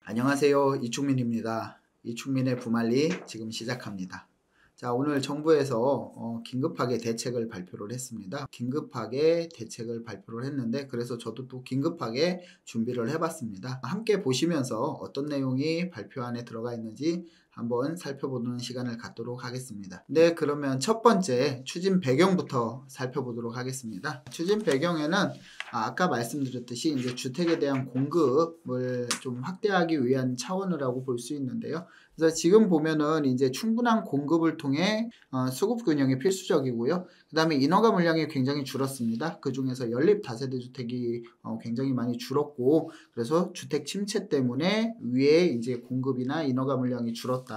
안녕하세요. 이충민입니다. 이충민의 부말리 지금 시작합니다. 자, 오늘 정부에서 긴급하게 대책을 발표를 했습니다. 긴급하게 대책을 발표를 했는데 그래서 저도 또 긴급하게 준비를 해봤습니다. 함께 보시면서 어떤 내용이 발표안에 들어가 있는지 한번 살펴보는 시간을 갖도록 하겠습니다. 네, 그러면 첫 번째 추진 배경부터 살펴보도록 하겠습니다. 추진 배경에는 아까 말씀드렸듯이 이제 주택에 대한 공급을 좀 확대하기 위한 차원이라고 볼 수 있는데요. 그래서 지금 보면은 이제 충분한 공급을 통해 수급 균형이 필수적이고요. 그 다음에 인허가 물량이 굉장히 줄었습니다. 그 중에서 연립 다세대 주택이 굉장히 많이 줄었고, 그래서 주택 침체 때문에 위에 이제 공급이나 인허가 물량이 줄었다.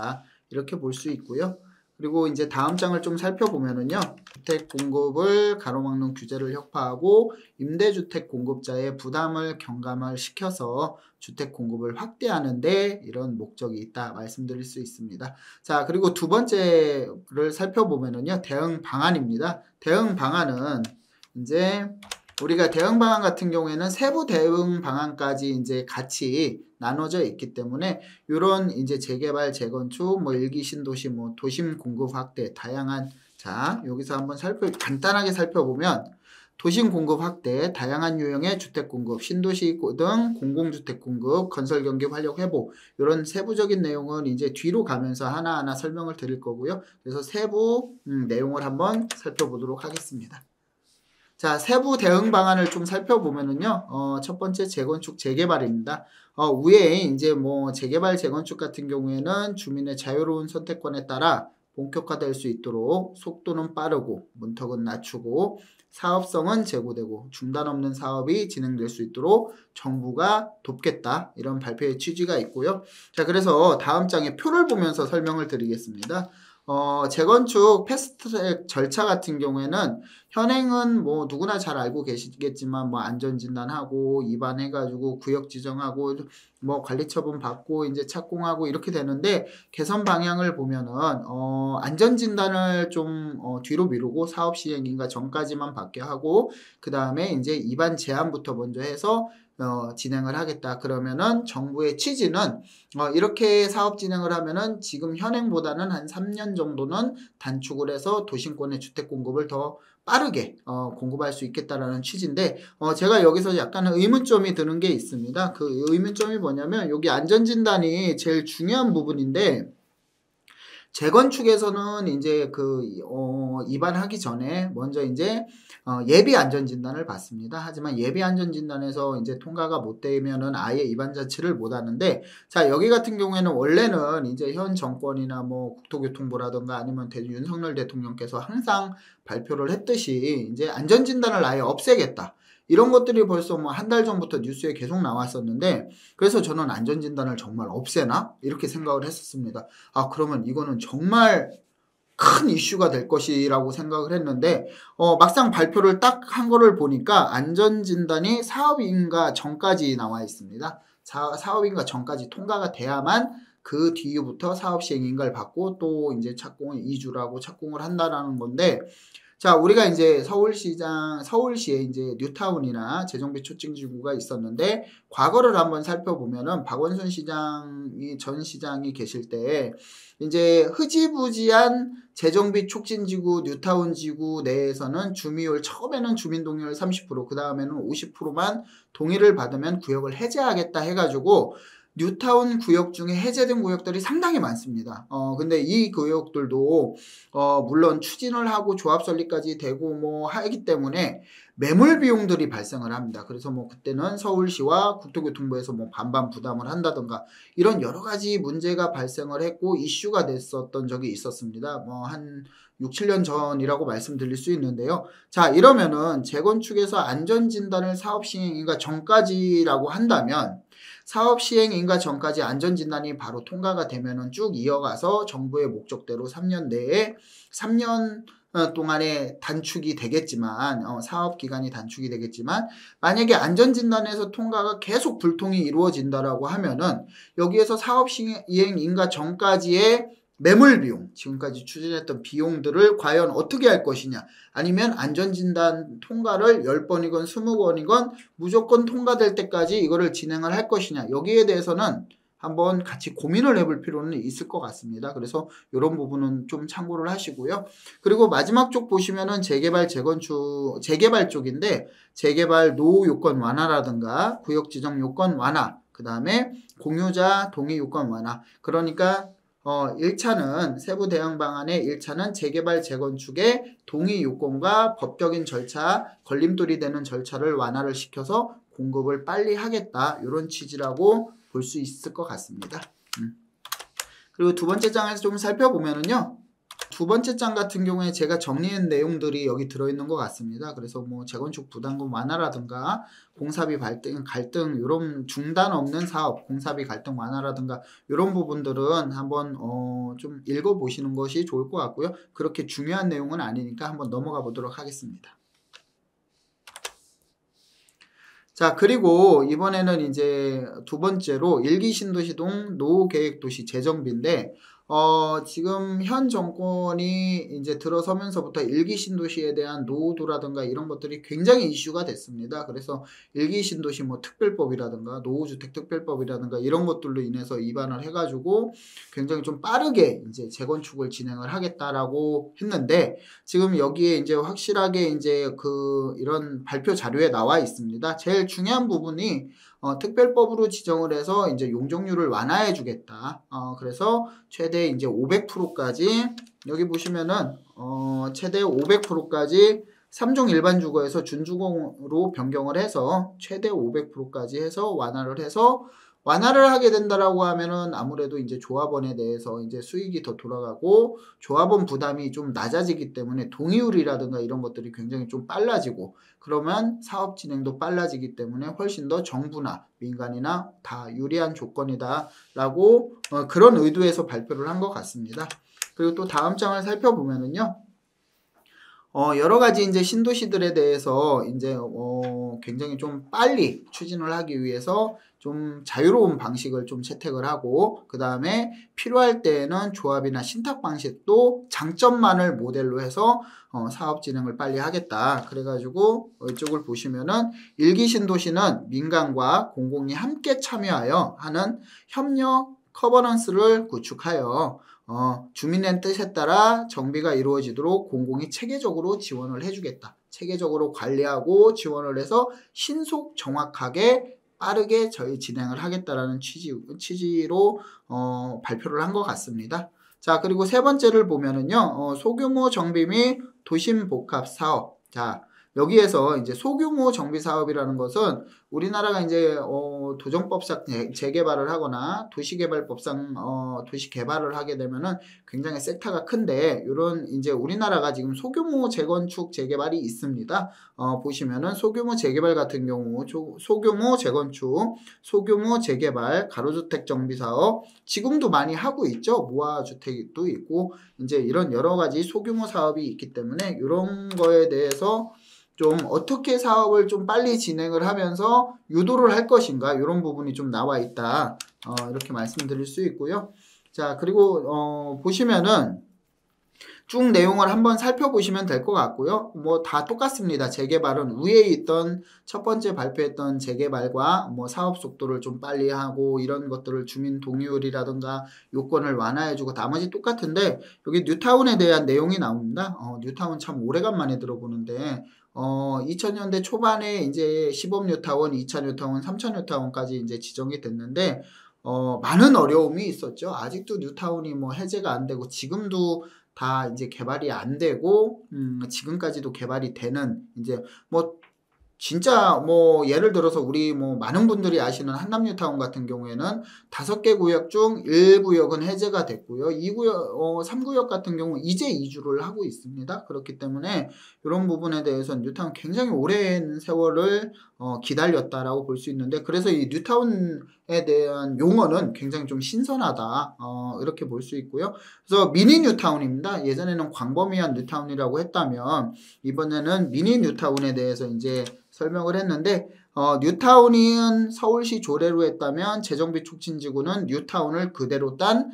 이렇게 볼 수 있고요. 그리고 이제 다음 장을 좀 살펴보면은요. 주택 공급을 가로막는 규제를 혁파하고 임대주택 공급자의 부담을 경감을 시켜서 주택 공급을 확대하는데 이런 목적이 있다 말씀드릴 수 있습니다. 자, 그리고 두 번째를 살펴보면은요. 대응 방안입니다. 대응 방안은 이제 우리가 대응 방안 같은 경우에는 세부 대응 방안까지 이제 같이 나눠져 있기 때문에 이런 이제 재개발, 재건축, 일기 신도시, 도심 공급 확대 다양한 자 여기서 한번 간단하게 살펴보면 도심 공급 확대, 다양한 유형의 주택 공급, 신도시 등 공공주택 공급, 건설 경기 활력 회복 이런 세부적인 내용은 이제 뒤로 가면서 하나하나 설명을 드릴 거고요. 그래서 세부 내용을 한번 살펴보도록 하겠습니다. 자, 세부 대응 방안을 좀 살펴보면은요, 첫 번째 재건축 재개발입니다. 위에 이제 재개발 재건축 같은 경우에는 주민의 자유로운 선택권에 따라 본격화될 수 있도록 속도는 빠르고 문턱은 낮추고 사업성은 제고되고 중단 없는 사업이 진행될 수 있도록 정부가 돕겠다. 이런 발표의 취지가 있고요. 자, 그래서 다음 장에 표를 보면서 설명을 드리겠습니다. 재건축 패스트트랙 절차 같은 경우에는 현행은 누구나 잘 알고 계시겠지만 안전진단하고 위반해가지고 구역 지정하고 관리처분 받고 이제 착공하고 이렇게 되는데 개선 방향을 보면은 안전진단을 좀 뒤로 미루고 사업 시행인가 전까지만 받게 하고 그 다음에 이제 위반 제한부터 먼저 해서 진행을 하겠다. 그러면은 정부의 취지는 이렇게 사업 진행을 하면은 지금 현행보다는 한 3년 정도는 단축을 해서 도심권의 주택 공급을 더 빠르게 공급할 수 있겠다라는 취지인데 제가 여기서 약간 의문점이 드는 게 있습니다. 그 의문점이 뭐냐면 여기 안전진단이 제일 중요한 부분인데 재건축에서는 이제 입안하기 전에 먼저 이제 예비 안전진단을 받습니다. 하지만 예비 안전진단에서 이제 통과가 못 되면은 아예 입안 자체를 못 하는데 자, 여기 같은 경우에는 원래는 이제 현 정권이나 국토교통부라든가 아니면 윤석열 대통령께서 항상 발표를 했듯이 이제 안전진단을 아예 없애겠다. 이런 것들이 벌써 한 달 전부터 뉴스에 계속 나왔었는데 그래서 저는 안전진단을 정말 없애나? 이렇게 생각을 했었습니다. 그러면 이거는 정말 큰 이슈가 될 것이라고 생각을 했는데 막상 발표를 딱 한 거를 보니까 안전진단이 사업인가 전까지 나와 있습니다. 사업인가 전까지 통과가 돼야만 그 뒤부터 사업 시행 인가를 받고 또 이제 착공을 이주를 하고 착공을 한다라는 건데 자, 우리가 이제 서울시에 이제 뉴타운이나 재정비 촉진지구가 있었는데, 과거를 한번 살펴보면은, 박원순 전 시장이 계실 때, 이제 흐지부지한 재정비 촉진지구, 뉴타운 지구 내에서는 처음에는 주민 동의율 30%, 그 다음에는 50%만 동의를 받으면 구역을 해제하겠다 해가지고, 뉴타운 구역 중에 해제된 구역들이 상당히 많습니다. 근데 이 구역들도 물론 추진을 하고 조합 설립까지 되고 하기 때문에 매물 비용들이 발생을 합니다. 그래서 그때는 서울시와 국토교통부에서 반반 부담을 한다던가 이런 여러 가지 문제가 발생을 했고 이슈가 됐었던 적이 있었습니다. 한 6, 7년 전이라고 말씀드릴 수 있는데요. 자, 이러면은 재건축에서 안전진단을 사업 시행인가 전까지라고 한다면 사업 시행 인가 전까지 안전진단이 바로 통과가 되면은 쭉 이어가서 정부의 목적대로 3년 내에 3년 동안에 단축이 되겠지만 사업 기간이 단축이 되겠지만 만약에 안전진단에서 통과가 계속 불통이 이루어진다라고 하면은 여기에서 사업 시행 인가 전까지의 매물 비용, 지금까지 추진했던 비용들을 과연 어떻게 할 것이냐 아니면 안전진단 통과를 10번이건 20번이건 무조건 통과될 때까지 이거를 진행을 할 것이냐 여기에 대해서는 한번 같이 고민을 해볼 필요는 있을 것 같습니다. 그래서 이런 부분은 좀 참고를 하시고요. 그리고 마지막 쪽 보시면은 재개발 재건축 재개발 쪽인데 재개발 노후 요건 완화라든가 구역 지정 요건 완화, 그 다음에 공유자 동의 요건 완화. 그러니까 1차는 세부 대응 방안의 1차는 재개발 재건축의 동의 요건과 법적인 절차, 걸림돌이 되는 절차를 완화를 시켜서 공급을 빨리 하겠다. 이런 취지라고 볼 수 있을 것 같습니다. 그리고 두 번째 장에서 좀 살펴보면은요. 두 번째 장 같은 경우에 제가 정리한 내용들이 여기 들어있는 것 같습니다. 그래서 뭐 재건축 부담금 완화라든가 공사비 갈등 이런 중단 없는 사업 공사비 갈등 완화라든가 이런 부분들은 한번 좀 읽어보시는 것이 좋을 것 같고요. 그렇게 중요한 내용은 아니니까 한번 넘어가 보도록 하겠습니다. 자, 그리고 이번에는 이제 두 번째로 일기 신도시동 노후계획도시 재정비인데 지금 현 정권이 이제 들어서면서부터 일기 신도시에 대한 노후도라든가 이런 것들이 굉장히 이슈가 됐습니다. 그래서 일기 신도시 뭐 특별법이라든가 노후주택 특별법이라든가 이런 것들로 인해서 입안을 해가지고 굉장히 좀 빠르게 이제 재건축을 진행을 하겠다라고 했는데 지금 여기에 이제 확실하게 이제 이런 발표 자료에 나와 있습니다. 제일 중요한 부분이 특별법으로 지정을 해서 이제 용적률을 완화해 주겠다. 그래서 최대 이제 500%까지 여기 보시면은 최대 500%까지 3종 일반 주거에서 준주거로 변경을 해서 최대 500%까지 해서 완화를 하게 된다라고 하면은 아무래도 이제 조합원에 대해서 이제 수익이 더 돌아가고 조합원 부담이 좀 낮아지기 때문에 동의율이라든가 이런 것들이 굉장히 좀 빨라지고 그러면 사업 진행도 빨라지기 때문에 훨씬 더 정부나 민간이나 다 유리한 조건이다라고 그런 의도에서 발표를 한 것 같습니다. 그리고 또 다음 장을 살펴보면은요. 여러 가지 이제 신도시들에 대해서 이제 굉장히 좀 빨리 추진을 하기 위해서 좀 자유로운 방식을 좀 채택을 하고 그 다음에 필요할 때에는 조합이나 신탁 방식도 장점만을 모델로 해서 사업 진행을 빨리 하겠다. 그래가지고 이쪽을 보시면은 일기 신도시는 민간과 공공이 함께 참여하여 하는 협력 커버넌스를 구축하여 주민의 뜻에 따라 정비가 이루어지도록 공공이 체계적으로 지원을 해주겠다. 체계적으로 관리하고 지원을 해서 신속 정확하게 빠르게 진행을 하겠다라는 취지로 발표를 한 것 같습니다. 자, 그리고 세 번째를 보면은요, 소규모 정비 및 도심 복합 사업. 자, 여기에서 이제 소규모 정비 사업이라는 것은 우리나라가 이제 도정법상 재개발을 하거나 도시개발법상 도시 개발을 하게 되면은 굉장히 섹터가 큰데 이런 이제 우리나라가 지금 소규모 재건축 재개발이 있습니다. 보시면은 소규모 재개발 같은 경우 소규모 재건축, 소규모 재개발, 가로주택 정비 사업 지금도 많이 하고 있죠. 무화주택도 있고 이제 이런 여러 가지 소규모 사업이 있기 때문에 이런 거에 대해서 좀 어떻게 사업을 좀 빨리 진행을 하면서 유도를 할 것인가 이런 부분이 좀 나와 있다. 이렇게 말씀드릴 수 있고요. 자, 그리고 보시면은 쭉 내용을 한번 살펴보시면 될 것 같고요. 뭐 다 똑같습니다. 재개발은 위에 있던 첫 번째 발표했던 재개발과 뭐 사업 속도를 좀 빨리 하고 이런 것들을 주민 동의율이라든가 요건을 완화해주고 나머지 똑같은데 여기 뉴타운에 대한 내용이 나옵니다. 뉴타운 참 오래간만에 들어보는데 2000년대 초반에 이제 시범 뉴타운, 2차 뉴타운, 3차 뉴타운까지 이제 지정이 됐는데 많은 어려움이 있었죠. 아직도 뉴타운이 뭐 해제가 안 되고 지금도 다 이제 개발이 안 되고 지금까지도 개발이 되는 이제 뭐 진짜 뭐 예를 들어서 우리 뭐 많은 분들이 아시는 한남뉴타운 같은 경우에는 5개 구역 중 1구역은 해제가 됐고요. 2구역, 3구역 같은 경우 이제 이주를 하고 있습니다. 그렇기 때문에 이런 부분에 대해서는 뉴타운 굉장히 오랜 세월을 기다렸다라고 볼 수 있는데 그래서 이 뉴타운에 대한 용어는 굉장히 좀 신선하다. 이렇게 볼 수 있고요. 그래서 미니 뉴타운입니다. 예전에는 광범위한 뉴타운이라고 했다면 이번에는 미니 뉴타운에 대해서 이제 설명을 했는데 뉴타운은 서울시 조례로 했다면 재정비 촉진지구는 뉴타운을 그대로 딴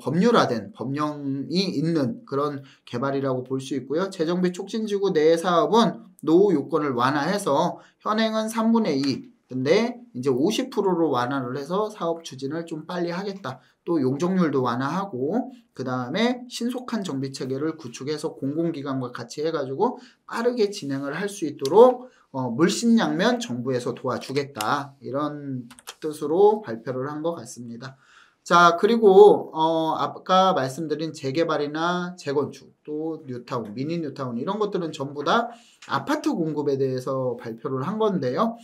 법률화된 법령이 있는 그런 개발이라고 볼 수 있고요. 재정비 촉진지구 내 사업은 노후 요건을 완화해서 현행은 3분의 2 근데 이제 50%로 완화를 해서 사업 추진을 좀 빨리 하겠다. 또 용적률도 완화하고 그 다음에 신속한 정비 체계를 구축해서 공공기관과 같이 해가지고 빠르게 진행을 할 수 있도록 물신양면 정부에서 도와주겠다. 이런 뜻으로 발표를 한 것 같습니다. 자, 그리고 아까 말씀드린 재개발이나 재건축, 또 뉴타운, 미니 뉴타운 이런 것들은 전부 다 아파트 공급에 대해서 발표를 한 건데요.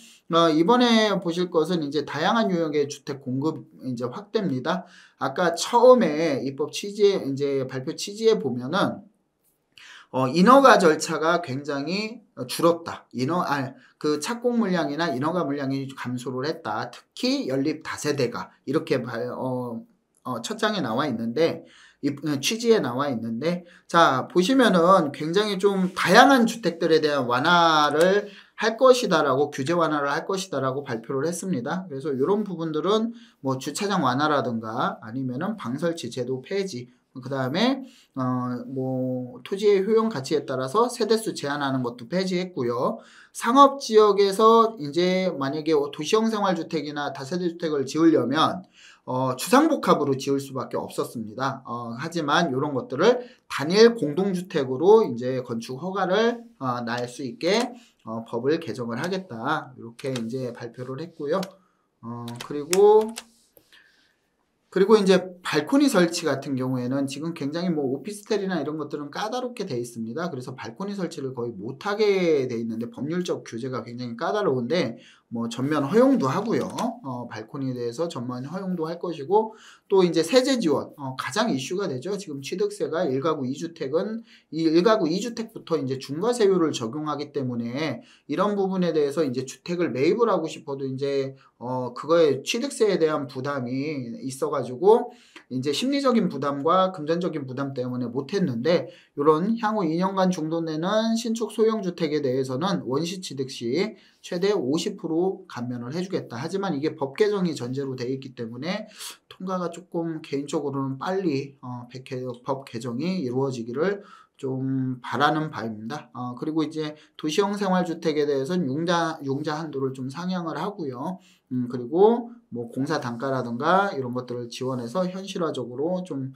이번에 보실 것은 이제 다양한 유형의 주택 공급 이제 확대입니다. 아까 처음에 입법 취지에 이제 발표 취지에 보면은 인허가 절차가 굉장히 줄었다. 그 착공 물량이나 인허가 물량이 감소를 했다. 특히 연립 다세대가 이렇게 첫 장에 나와 있는데 취지에 나와 있는데 자 보시면은 굉장히 좀 다양한 주택들에 대한 완화를 할 것이다라고 규제 완화를 할 것이다라고 발표를 했습니다. 그래서 이런 부분들은 뭐 주차장 완화라든가 아니면은 방설치 제도 폐지 그 다음에 뭐 토지의 효용 가치에 따라서 세대수 제한하는 것도 폐지했고요. 상업지역에서 이제 만약에 도시형 생활주택이나 다세대 주택을 지으려면 주상복합으로 지을 수밖에 없었습니다. 하지만 이런 것들을 단일 공동주택으로 이제 건축 허가를 날 수 있게 법을 개정을 하겠다. 이렇게 이제 발표를 했고요. 그리고 이제 발코니 설치 같은 경우에는 지금 굉장히 뭐 오피스텔이나 이런 것들은 까다롭게 돼 있습니다. 그래서 발코니 설치를 거의 못하게 돼 있는데 법률적 규제가 굉장히 까다로운데 뭐 전면 허용도 하고요. 발코니에 대해서 전면 허용도 할 것이고 또 이제 세제 지원 가장 이슈가 되죠. 지금 취득세가 1가구 2주택은 이 1가구 2주택부터 이제 중과세율을 적용하기 때문에 이런 부분에 대해서 이제 주택을 매입을 하고 싶어도 이제 그거에 취득세에 대한 부담이 있어가지고 이제 심리적인 부담과 금전적인 부담 때문에 못했는데 이런 향후 2년간 정도 내는 신축 소형주택에 대해서는 원시 취득 시 최대 50% 감면을 해주겠다. 하지만 이게 법 개정이 전제로 되어 있기 때문에 통과가 조금 개인적으로는 빨리 법 개정이 이루어지기를 좀 바라는 바입니다. 그리고 이제 도시형 생활주택에 대해서는 융자 한도를 좀 상향을 하고요. 그리고 뭐 공사 단가라든가 이런 것들을 지원해서 현실화적으로 좀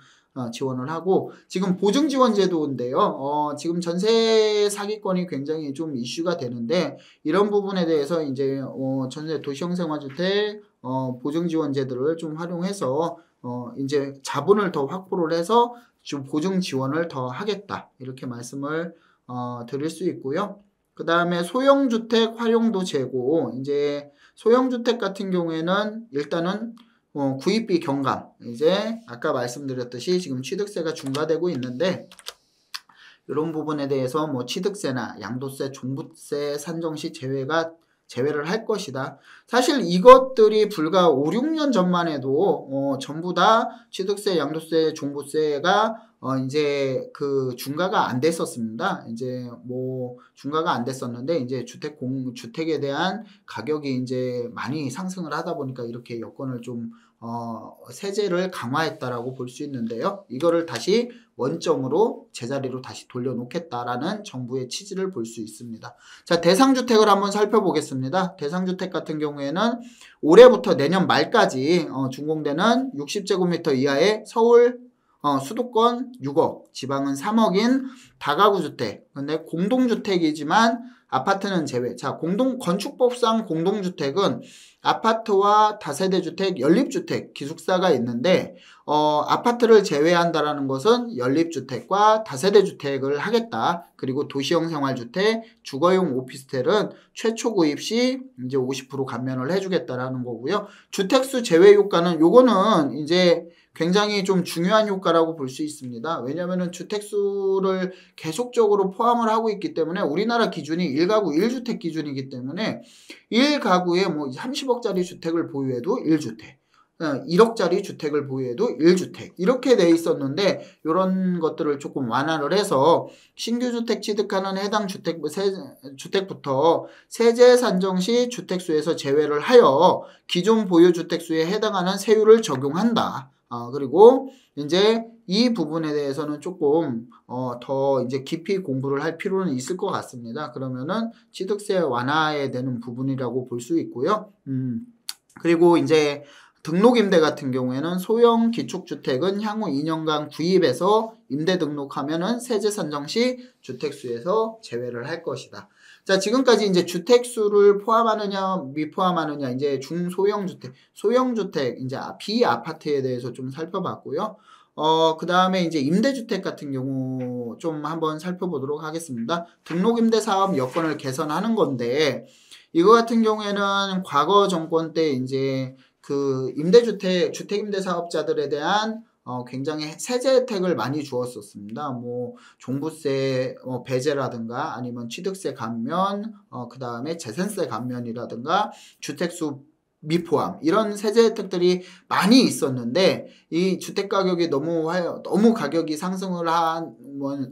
지원을 하고 지금 보증지원제도인데요. 지금 전세 사기권이 굉장히 좀 이슈가 되는데 이런 부분에 대해서 이제 전세 도시형 생활주택 보증지원제도를 좀 활용해서 이제 자본을 더 확보를 해서 좀 보증 지원을 더 하겠다 이렇게 말씀을 드릴 수 있고요. 그 다음에 소형주택 활용도 제고 이제 소형주택 같은 경우에는 일단은 구입비 경감 이제 아까 말씀드렸듯이 지금 취득세가 중과되고 있는데 이런 부분에 대해서 뭐 취득세나 양도세, 종부세 산정 시 제외를 할 것이다. 사실 이것들이 불과 5, 6년 전만 해도 전부 다 취득세, 양도세, 종부세가 이제 그 중과가 안 됐었습니다. 이제 뭐 중과가 안 됐었는데 이제 주택에 대한 가격이 이제 많이 상승을 하다 보니까 이렇게 여건을 좀 세제를 강화했다라고 볼 수 있는데요. 이거를 다시 원점으로 제자리로 다시 돌려놓겠다라는 정부의 취지를 볼 수 있습니다. 자, 대상주택을 한번 살펴보겠습니다. 대상주택 같은 경우에는 올해부터 내년 말까지 준공되는 60제곱미터 이하의 서울 수도권 6억, 지방은 3억인 다가구 주택. 근데 공동주택이지만 아파트는 제외. 자, 건축법상 공동주택은 아파트와 다세대 주택, 연립주택, 기숙사가 있는데 아파트를 제외한다라는 것은 연립주택과 다세대 주택을 하겠다. 그리고 도시형 생활주택, 주거용 오피스텔은 최초 구입 시 이제 50% 감면을 해주겠다라는 거고요. 주택수 제외 효과는 요거는 이제 굉장히 좀 중요한 효과라고 볼 수 있습니다. 왜냐하면 주택수를 계속적으로 포함을 하고 있기 때문에 우리나라 기준이 1가구 1주택 기준이기 때문에 1가구에 뭐 30억짜리 주택을 보유해도 1주택 1억짜리 주택을 보유해도 1주택 이렇게 돼 있었는데 이런 것들을 조금 완화를 해서 신규 주택 취득하는 해당 주택부터 세제 산정 시 주택수에서 제외를 하여 기존 보유 주택수에 해당하는 세율을 적용한다. 그리고 이제 이 부분에 대해서는 조금 더 이제 깊이 공부를 할 필요는 있을 것 같습니다. 그러면은 취득세 완화에 되는 부분이라고 볼 수 있고요. 그리고 이제 등록임대 같은 경우에는 소형 기축주택은 향후 2년간 구입해서 임대 등록하면은 세제 산정 시 주택수에서 제외를 할 것이다. 자, 지금까지 이제 주택수를 포함하느냐 미포함하느냐 이제 중소형 주택, 소형 주택 이제 비아파트에 대해서 좀 살펴봤고요. 그 다음에 이제 임대주택 같은 경우 좀 한번 살펴보도록 하겠습니다. 등록임대 사업 여건을 개선하는 건데 이거 같은 경우에는 과거 정권 때 이제 그 임대주택, 주택임대 사업자들에 대한 굉장히 세제 혜택을 많이 주었었습니다. 뭐 종부세 배제라든가 아니면 취득세 감면, 그 다음에 재산세 감면이라든가 주택수 미포함 이런 세제 혜택들이 많이 있었는데 이 주택 가격이 너무 가격이 상승을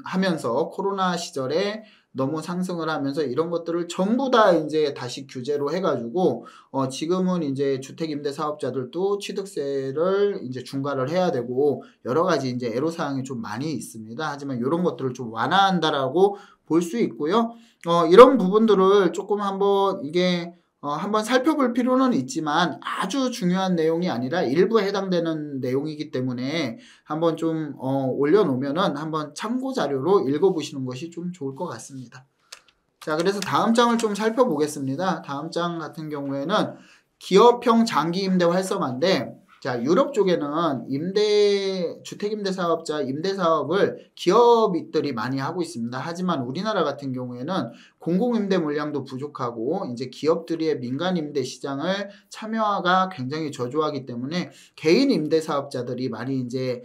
하면서 코로나 시절에 너무 상승을 하면서 이런 것들을 전부 다 이제 다시 규제로 해가지고 지금은 이제 주택임대 사업자들도 취득세를 이제 중과를 해야 되고 여러 가지 이제 애로사항이 좀 많이 있습니다. 하지만 이런 것들을 좀 완화한다라고 볼 수 있고요. 이런 부분들을 조금 한번 이게 한번 살펴볼 필요는 있지만 아주 중요한 내용이 아니라 일부에 해당되는 내용이기 때문에 한번 좀 올려놓으면은 한번 참고 자료로 읽어보시는 것이 좀 좋을 것 같습니다. 자, 그래서 다음 장을 좀 살펴보겠습니다. 다음 장 같은 경우에는 기업형 장기임대 활성화인데 자, 유럽 쪽에는 주택임대 사업자 임대 사업을 기업들이 많이 하고 있습니다. 하지만 우리나라 같은 경우에는 공공임대 물량도 부족하고 이제 기업들의 민간 임대 시장을 참여가 굉장히 저조하기 때문에 개인 임대 사업자들이 많이 이제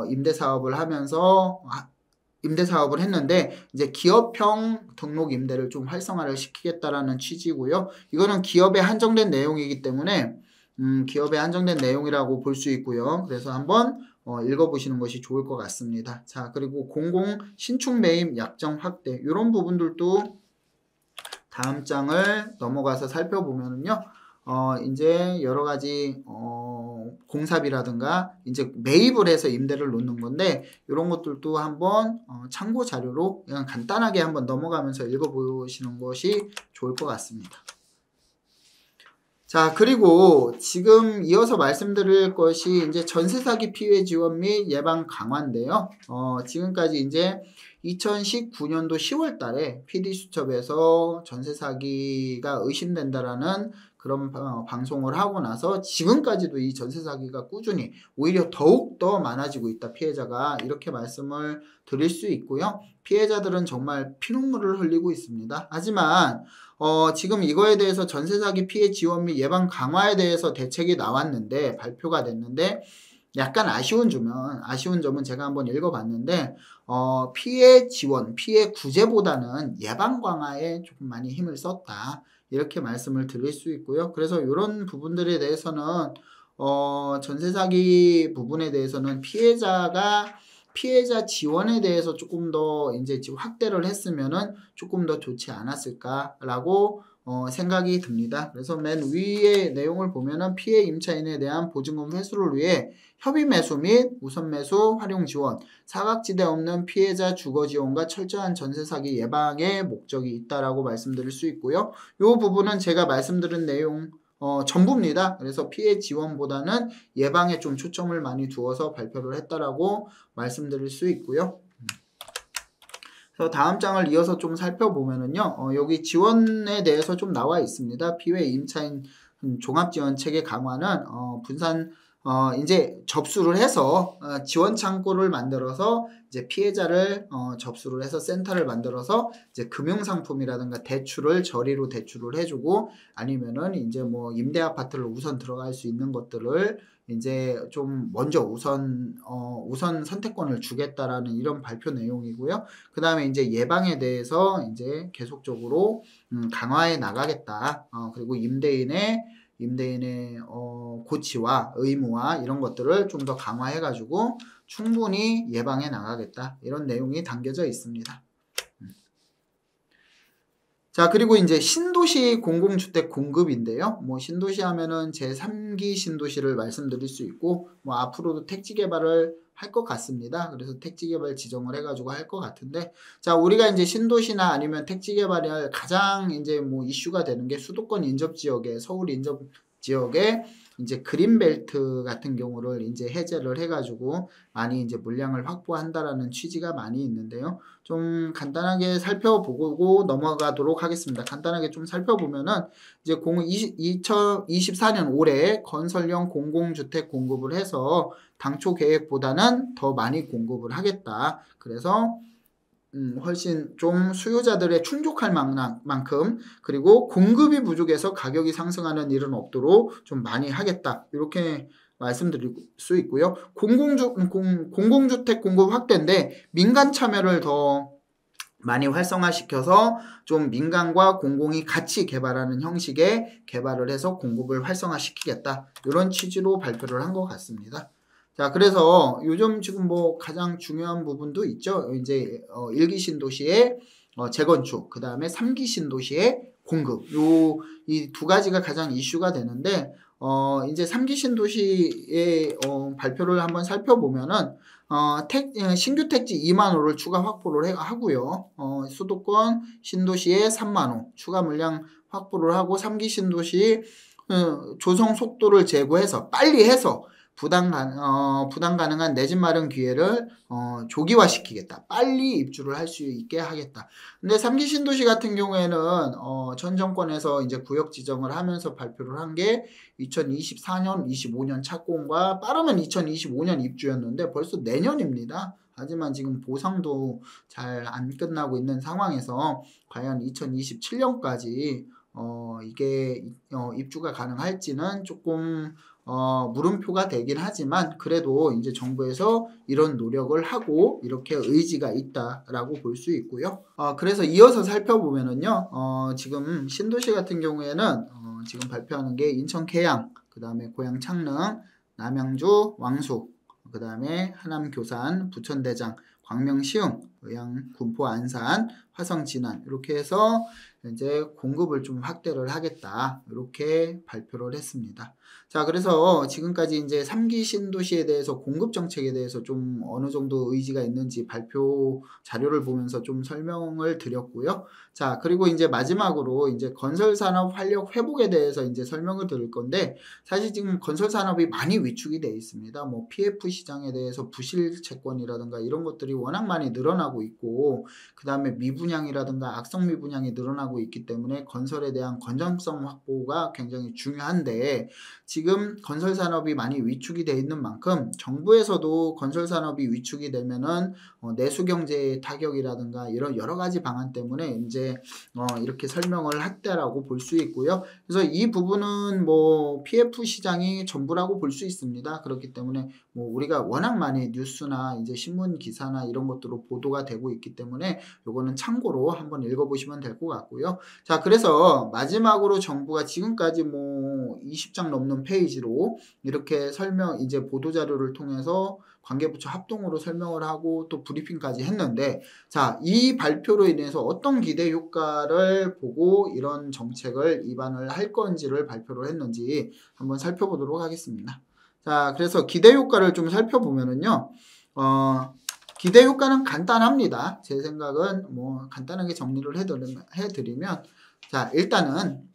임대 사업을 하면서 임대 사업을 했는데 이제 기업형 등록 임대를 좀 활성화를 시키겠다라는 취지고요. 이거는 기업에 한정된 내용이기 때문에 기업에 한정된 내용이라고 볼 수 있고요. 그래서 한번 읽어보시는 것이 좋을 것 같습니다. 자, 그리고 공공 신축 매입 약정 확대 이런 부분들도 다음 장을 넘어가서 살펴보면은요. 이제 여러 가지 공사비라든가 이제 매입을 해서 임대를 놓는 건데 이런 것들도 한번 참고 자료로 그냥 간단하게 한번 넘어가면서 읽어보시는 것이 좋을 것 같습니다. 자, 그리고 지금 이어서 말씀드릴 것이 이제 전세 사기 피해 지원 및 예방 강화인데요. 지금까지 이제 2019년도 10월 달에 PD수첩에서 전세 사기가 의심된다라는 그런 방송을 하고 나서 지금까지도 이 전세 사기가 꾸준히 오히려 더욱 더 많아지고 있다. 피해자가 이렇게 말씀을 드릴 수 있고요. 피해자들은 정말 피눈물을 흘리고 있습니다. 하지만 지금 이거에 대해서 전세 사기 피해 지원 및 예방 강화에 대해서 대책이 나왔는데 발표가 됐는데 약간 아쉬운 점은 제가 한번 읽어봤는데 피해 지원, 피해 구제보다는 예방 강화에 조금 많이 힘을 썼다. 이렇게 말씀을 드릴 수 있고요. 그래서 이런 부분들에 대해서는 전세 사기 부분에 대해서는 피해자 지원에 대해서 조금 더 이제 확대를 했으면은 조금 더 좋지 않았을까라고 생각이 듭니다. 그래서 맨 위의 내용을 보면은 피해 임차인에 대한 보증금 회수를 위해 협의 매수 및 우선 매수 활용 지원, 사각지대 없는 피해자 주거 지원과 철저한 전세 사기 예방의 목적이 있다라고 말씀드릴 수 있고요. 이 부분은 제가 말씀드린 내용 전부입니다. 그래서 피해 지원보다는 예방에 좀 초점을 많이 두어서 발표를 했다라고 말씀드릴 수 있고요. 그래서 다음 장을 이어서 좀 살펴보면은요, 여기 지원에 대해서 좀 나와 있습니다. 피해 임차인 종합지원체계 강화는 분산 이제 접수를 해서 지원 창구를 만들어서 이제 피해자를 접수를 해서 센터를 만들어서 이제 금융상품이라든가 대출을 저리로 대출을 해주고 아니면은 이제 뭐 임대 아파트를 우선 들어갈 수 있는 것들을 이제 좀 먼저 우선 선택권을 주겠다라는 이런 발표 내용이고요. 그 다음에 이제 예방에 대해서 이제 계속적으로 강화해 나가겠다. 그리고 임대인의 고치와 의무와 이런 것들을 좀 더 강화해가지고 충분히 예방해 나가겠다. 이런 내용이 담겨져 있습니다. 자, 그리고 이제 신도시 공공주택 공급인데요. 뭐 신도시 하면은 제3기 신도시를 말씀드릴 수 있고, 뭐 앞으로도 택지 개발을 할 것 같습니다. 그래서 택지개발 지정을 해가지고 할 것 같은데, 자, 우리가 이제 신도시나 아니면 택지개발이 가장 이제 뭐 이슈가 되는 게 수도권 인접 지역에, 서울 인접 지역에 이제 그린벨트 같은 경우를 이제 해제를 해가지고 많이 이제 물량을 확보한다라는 취지가 많이 있는데요. 좀 간단하게 살펴보고 넘어가도록 하겠습니다. 간단하게 좀 살펴보면은 이제 2024년 올해 건설형 공공주택 공급을 해서 당초 계획보다는 더 많이 공급을 하겠다. 그래서 훨씬 좀 수요자들의 충족할 만큼, 그리고 공급이 부족해서 가격이 상승하는 일은 없도록 좀 많이 하겠다. 이렇게 말씀드릴 수 있고요. 공공주택 공급 확대인데 민간 참여를 더 많이 활성화시켜서 좀 민간과 공공이 같이 개발하는 형식의 개발을 해서 공급을 활성화시키겠다. 이런 취지로 발표를 한 것 같습니다. 자, 그래서 요즘 지금 뭐 가장 중요한 부분도 있죠. 이제 1기 신도시의 재건축, 그 다음에 3기 신도시의 공급. 이 두 가지가 가장 이슈가 되는데, 이제 3기 신도시의 발표를 한번 살펴보면은, 신규 택지 2만 호를 추가 확보를 하고요. 수도권 신도시에 3만 호 추가 물량 확보를 하고, 3기 신도시 조성 속도를 제고해서 빨리 해서 부담 가능한 내 집 마련 기회를 조기화시키겠다. 빨리 입주를 할 수 있게 하겠다. 근데 3기 신도시 같은 경우에는 전 정권에서 이제 구역 지정을 하면서 발표를 한 게 2024년, 25년 착공과 빠르면 2025년 입주였는데 벌써 내년입니다. 하지만 지금 보상도 잘 안 끝나고 있는 상황에서 과연 2027년까지 이게 입주가 가능할지는 조금 물음표가 되긴 하지만 그래도 이제 정부에서 이런 노력을 하고 이렇게 의지가 있다라고 볼 수 있고요. 그래서 이어서 살펴보면은요, 지금 신도시 같은 경우에는 지금 발표하는 게 인천 계양, 그 다음에 고양 창릉, 남양주 왕숙, 그 다음에 하남 교산, 부천 대장, 광명 시흥, 의왕 군포 안산, 화성 진안 이렇게 해서 이제 공급을 좀 확대를 하겠다 이렇게 발표를 했습니다. 자, 그래서 지금까지 이제 3기 신도시에 대해서 공급 정책에 대해서 좀 어느 정도 의지가 있는지 발표 자료를 보면서 좀 설명을 드렸고요. 자, 그리고 이제 마지막으로 이제 건설 산업 활력 회복에 대해서 이제 설명을 드릴 건데, 사실 지금 건설 산업이 많이 위축이 되어 있습니다. 뭐 PF 시장에 대해서 부실 채권이라든가 이런 것들이 워낙 많이 늘어나고 있고, 그 다음에 미분양이라든가 악성 미분양이 늘어나고 있기 때문에 건설에 대한 건전성 확보가 굉장히 중요한데, 지금 건설 산업이 많이 위축이 되어 있는 만큼 정부에서도 건설 산업이 위축이 되면은 내수 경제의 타격이라든가 이런 여러 가지 방안 때문에 이제 이렇게 설명을 했다라고 볼 수 있고요. 그래서 이 부분은 뭐 PF 시장이 전부라고 볼 수 있습니다. 그렇기 때문에 뭐 우리가 워낙 많이 뉴스나 이제 신문 기사나 이런 것들로 보도가 되고 있기 때문에 요거는 참고로 한번 읽어보시면 될 것 같고요. 자, 그래서 마지막으로 정부가 지금까지 뭐 20장 넘는 페이지로 이렇게 이제 보도자료를 통해서 관계부처 합동으로 설명을 하고 또 브리핑까지 했는데, 자, 이 발표로 인해서 어떤 기대 효과를 보고 이런 정책을 입안을 할 건지를 발표를 했는지 한번 살펴보도록 하겠습니다. 자, 그래서 기대 효과를 좀 살펴보면은요, 기대 효과는 간단합니다. 제 생각은 뭐 간단하게 정리를 해드리면, 자, 일단은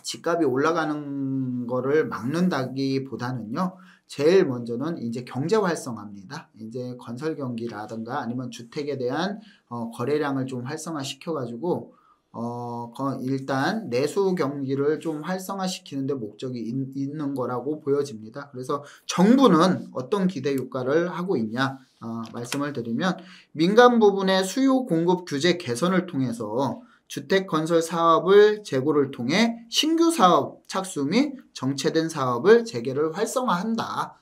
집값이 올라가는 거를 막는다기보다는요, 제일 먼저는 이제 경제 활성화입니다. 이제 건설 경기라든가 아니면 주택에 대한 거래량을 좀 활성화 시켜가지고 일단 내수 경기를 좀 활성화시키는 데 목적이 있는 거라고 보여집니다. 그래서 정부는 어떤 기대 효과를 하고 있냐 말씀을 드리면, 민간 부분의 수요 공급 규제 개선을 통해서 주택 건설 사업을 재고를 통해 신규 사업 착수 및 정체된 사업을 재개를 활성화한다.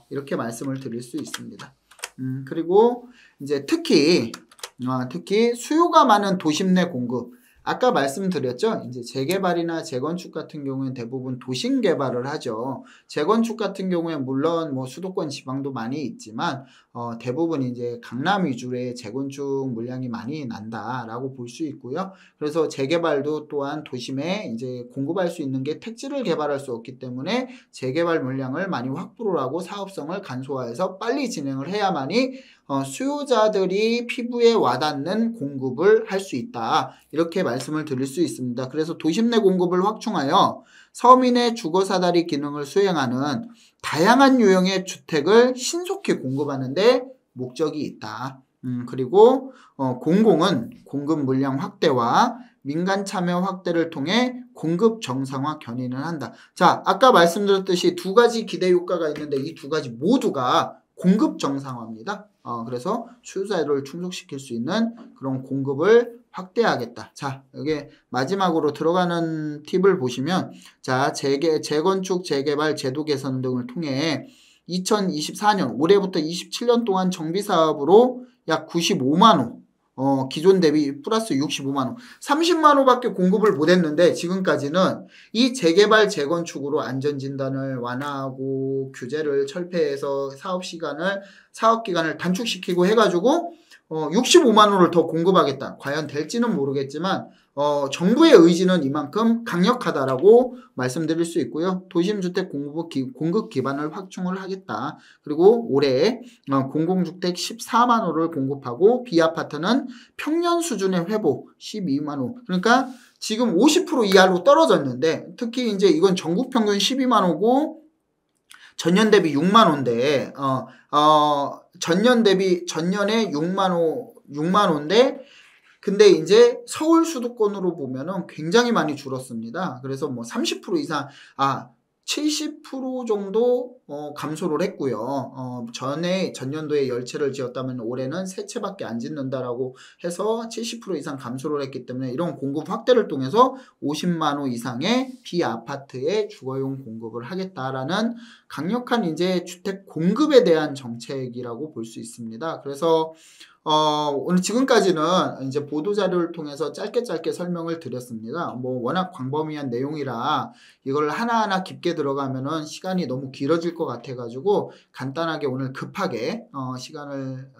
이렇게 말씀을 드릴 수 있습니다. 그리고 이제 특히 수요가 많은 도심 내 공급. 아까 말씀드렸죠. 이제 재개발이나 재건축 같은 경우는 대부분 도심 개발을 하죠. 재건축 같은 경우에 물론 뭐 수도권 지방도 많이 있지만 대부분 이제 강남 위주의 재건축 물량이 많이 난다라고 볼 수 있고요. 그래서 재개발도 또한 도심에 이제 공급할 수 있는 게 택지를 개발할 수 없기 때문에 재개발 물량을 많이 확보를 하고 사업성을 간소화해서 빨리 진행을 해야만이 수요자들이 피부에 와닿는 공급을 할 수 있다. 이렇게 말씀을 드릴 수 있습니다. 그래서 도심 내 공급을 확충하여 서민의 주거사다리 기능을 수행하는 다양한 유형의 주택을 신속히 공급하는 데 목적이 있다. 그리고 공공은 공급 물량 확대와 민간 참여 확대를 통해 공급 정상화 견인을 한다. 자, 아까 말씀드렸듯이 두 가지 기대 효과가 있는데 이 두 가지 모두가 공급 정상화입니다. 그래서 수요자를 충족시킬 수 있는 그런 공급을 확대하겠다. 자, 여기 마지막으로 들어가는 팁을 보시면, 자, 재건축, 재개발, 제도 개선 등을 통해 2024년, 올해부터 27년 동안 정비사업으로 약 95만 호, 기존 대비 플러스 65만 호, 30만 호밖에 공급을 못했는데 지금까지는 이 재개발, 재건축으로 안전진단을 완화하고 규제를 철폐해서 사업기간을 단축시키고 해가지고 65만 호를 더 공급하겠다. 과연 될지는 모르겠지만 정부의 의지는 이만큼 강력하다라고 말씀드릴 수 있고요. 도심주택 공급 기반을 확충을 하겠다. 그리고 올해 공공주택 14만 호를 공급하고 비아파트는 평년 수준의 회복 12만 호. 그러니까 지금 50% 이하로 떨어졌는데 특히 이제 이건 전국 평균 12만 호고 전년 대비 6만 호인데 전년에 6만 호인데 근데 이제 서울 수도권으로 보면은 굉장히 많이 줄었습니다. 그래서 뭐 30% 이상 70% 정도 감소를 했고요. 전년도에 10채를 지었다면 올해는 3채밖에 안 짓는다라고 해서 70% 이상 감소를 했기 때문에 이런 공급 확대를 통해서 50만 호 이상의 비아파트의 주거용 공급을 하겠다라는 강력한 이제 주택 공급에 대한 정책이라고 볼 수 있습니다. 그래서 오늘 지금까지는 이제 보도자료를 통해서 짧게 설명을 드렸습니다. 뭐 워낙 광범위한 내용이라 이걸 하나하나 깊게 들어가면은 시간이 너무 길어질 것 같아가지고 간단하게 오늘 급하게 시간을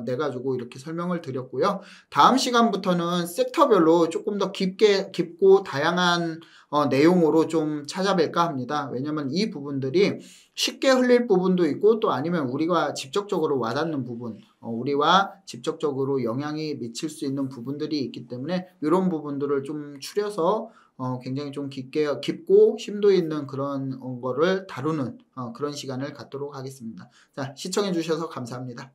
내가지고 이렇게 설명을 드렸고요. 다음 시간부터는 섹터별로 조금 더 깊고 다양한 내용으로 좀 찾아뵐까 합니다. 왜냐면 이 부분들이 쉽게 흘릴 부분도 있고 또 아니면 우리가 직접적으로 와닿는 부분, 우리와 직접적으로 영향이 미칠 수 있는 부분들이 있기 때문에 이런 부분들을 좀 추려서 굉장히 좀 깊고 심도 있는 그런 거를 다루는 그런 시간을 갖도록 하겠습니다. 자, 시청해 주셔서 감사합니다.